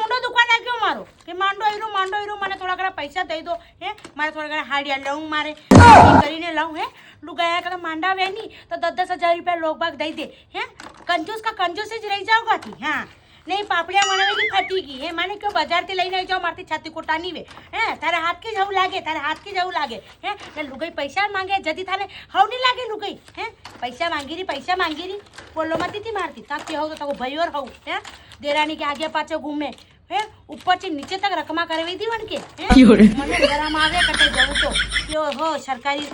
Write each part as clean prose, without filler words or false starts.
मुंडो दुखा नाख्यो मारो कि માંડો હીરો મને થોડા ઘણા પૈસા દઈ દો હે મારે થોડા ઘણા હાડિયા લઉં મારે કરીને લઉં હે લુગાયા કરા માંડા વેની તો 10,000 રૂપિયા લોગ ભાગ દઈ દે હે કંજૂસ કા કંજૂસ જ રહી જાવ ગાથી હા નહીં પાપડિયા મણાવેલી ફટી ગઈ હે મને કયો બજારથી લઈને આવી જાવ મારથી છાતી કોટા નહીં વે હે તારે હાથ કે જવું લાગે હે ને લુગઈ પૈસા માંગે જદી થાને હવ નહીં લાગે લુગઈ હે પૈસા માંગી રી બોલો મતી થી મારતી તાકી હવ તો ભયોર હવ હે દેરાની के आगे पाछे घूमे है ऊपर से नीचे तक रकमा करवी दी वन के મને ગરમ આવે કટે જવું તો યો હો સરકારી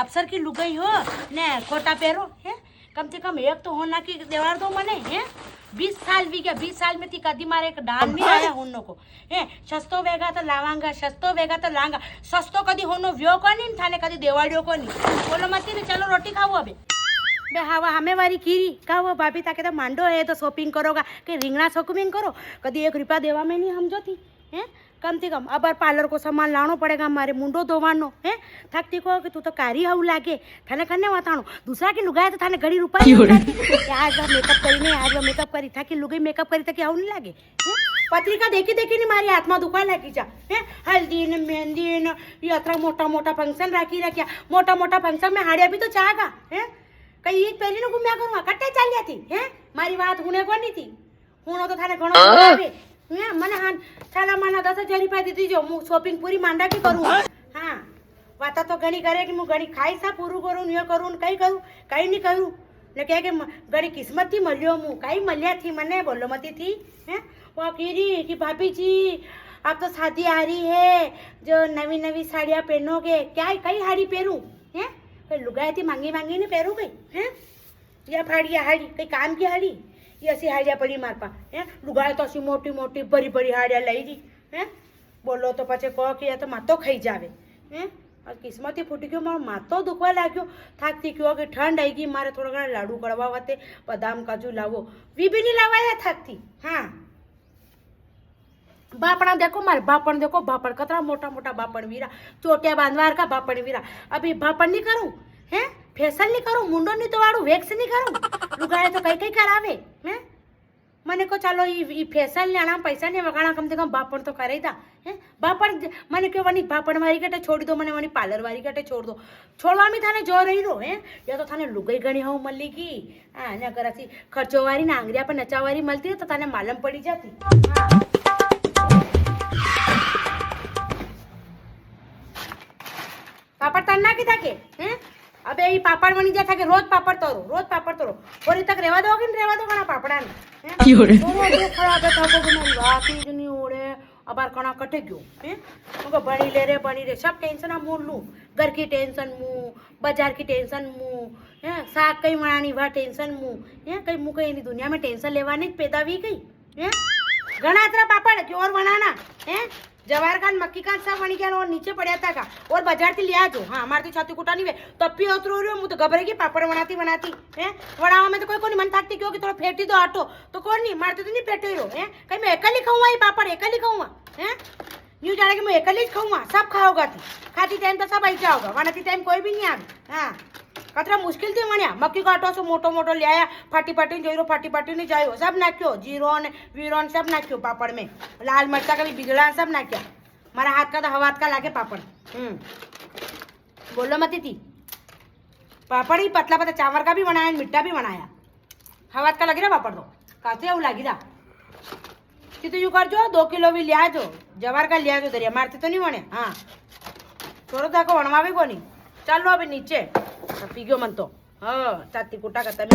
અફસર की लुगाई हो ने कोटा पहरो है कम से कम एक तो होना की देवार दो मने है 20 साल भी गया 20 साल में थी कदी मारे एक डान नहीं आया होनो को है सस्तो वेगा तो लांगा सस्तो कदी होनो व्यो को नहीं थाने कदी देवाड़ियो को नहीं बोलो मती ने चलो रोटी खाओ अबे बे हवा हमें वारी खीरी का वो भाभी ताके तो मांडो है तो शॉपिंग करोगा कि रिंगना शॉपिंग करो कदी 1 रुपया देवा में नहीं समझो थी हैं कम से कम अब पार्लर को सामान लानो पड़ेगा हमारे मुंडो धोवानो है थकती को कि तू तो कारी हऊ लागे थाने खन्ने वाताणो दूसरा की लुगाए तो थाने घड़ी रुपया आज मेकअप करी था कि लुगाई मेकअप करी था कि हऊ नहीं लागे पत्रिका देखी नहीं मारी हाथ में दुखा लागी जा है हल्दी ने मेहंदी ने ये अतरा मोटा फंक्शन राखी मोटा फंक्शन में हाड़िया भी तो चाहेगा है कई एक पहली ने घूम्या करूँगा कट्टे चालिया थी है मारी बात हुने को नहीं थी हुनो तो थाने घणो आवे है मने हान साला माना 10,000 रुपया दी दीजो मु शॉपिंग पूरी मांडा की करूँ हाँ वाता तो घणी करे कि मु घणी खाई सा पूरू करूँ ये करूँ कई नहीं करूँ ने कहे कि घणी किस्मत थी मल्यो मु कई मल्या थी मने बोलो मती थी है वो कीरी कि भाभी जी अब तो शादी आ रही है जो नवी साड़ियाँ पहनोगे क्या कई हाड़ी पहनूं है कई लुगाई थी मांगी ने पहनूं गई है या फाड़िया हाड़ी कई काम की हाड़ी ये ऐसी हाड़िया पड़ी मार पा है लुगाई तो ऐसी मोटी बड़ी हाड़िया लाई दी है बोलो तो पचे कहो कि तो मातो खाई जावे है और किस्मत ही फूटी गयो मारो मातो दुखवा लाग्यो थाकती क्यों कि ठंड आई गई मारे थोड़ा घना लाडू कड़वा वते बदाम काजू लावो वी भी नहीं लावाया थाकती हाँ बापड़ा देखो मारे बापड़ कतरा मोटा बापड़ वीरा चोटिया बांधवार का बापड़ वीरा अभी बापड़ नहीं करूं हैं फैशन नहीं करूं मुंडो नहीं तो वाड़ू वेक्स नहीं करूं लुगाए तो कई करावे हैं मने को चलो ई फैशन लेना पैसा नहीं वगाना कम से कम बापड़ तो करे था हैं बापड़ मने क्यों वनी बापड़ वारी कटे छोड़ दो मने वनी पार्लर वारी कटे छोड़ दो छोड़वा में थाने जो रही रो हैं या तो थाने लुगाई घणी हूँ मल्ली की हाँ न अगर ऐसी खर्चो वारी ना आंगरिया पर नचा वारी मलती है तो थाने मालूम पड़ी जाती हाँ। पापड़ तन्ना की थाके हैं अबे ये पापड़ बनी जा थाके रोज पापड़ तोरो थोड़ी तक रेवा दो घना पापड़ा ने रोज खराब है थाको तुम्हारी बात ही नहीं ओड़े अबार कणा कटे गयो हैं तो बनी रे सब टेंशन हम मोड़ लूं घर की टेंशन मु बाजार की टेंशन मु हैं साग कई मणानी वा टेंशन मु हैं कई मु कई दुनिया में टेंशन लेवानी पैदा भी गई हैं घना इतना पापड़ कि और बनाना हैं जवाहर खान मक्की खान सब बनी गया और नीचे पड़ा था का और बाजार से लिया जो हाँ हमारे छाती कुटा नहीं वे तब भी उतरो रही मुझे घबरेगी पापड़ बनाती है वड़ावा में तो कोई मन थकती क्योंकि थोड़ा फेंटी दो आटो तो कौन नहीं मारते तो नहीं फेंटे रहो है कहीं मैं एकली खाऊंगा ये पापड़ एकली खाऊंगा है न्यू जाने की मैं एकली खाऊंगा सब खाओगा थी खाती टाइम तो सब आई जाओगा वनाती टाइम कोई भी नहीं आवे हाँ कतरा मुश्किल थी मण्या मक्की का आटो से मोटो ले आया फाटी नहीं जायो सब नाख्यो जीरो ने वीरो सब नाख्यो पापड़ में लाल मरचा का भी बिगड़ा सब नाख्या मारा हाथ का तो हवा का लागे पापड़ बोलो मती थी पापड़ ही पतला चावल का भी बनाया मिट्टा भी बनाया हवा का लगी रहा पापड़ तो काते वो लगी रहा तो यू कर जो 2 किलो भी लिया जो जवार का लिया जो दरिया मारते तो नहीं बने हाँ थोड़ा देखो वनवावे को नहीं चलो अभी नीचे पी गयो मन तो हाँ चाती कुटा करता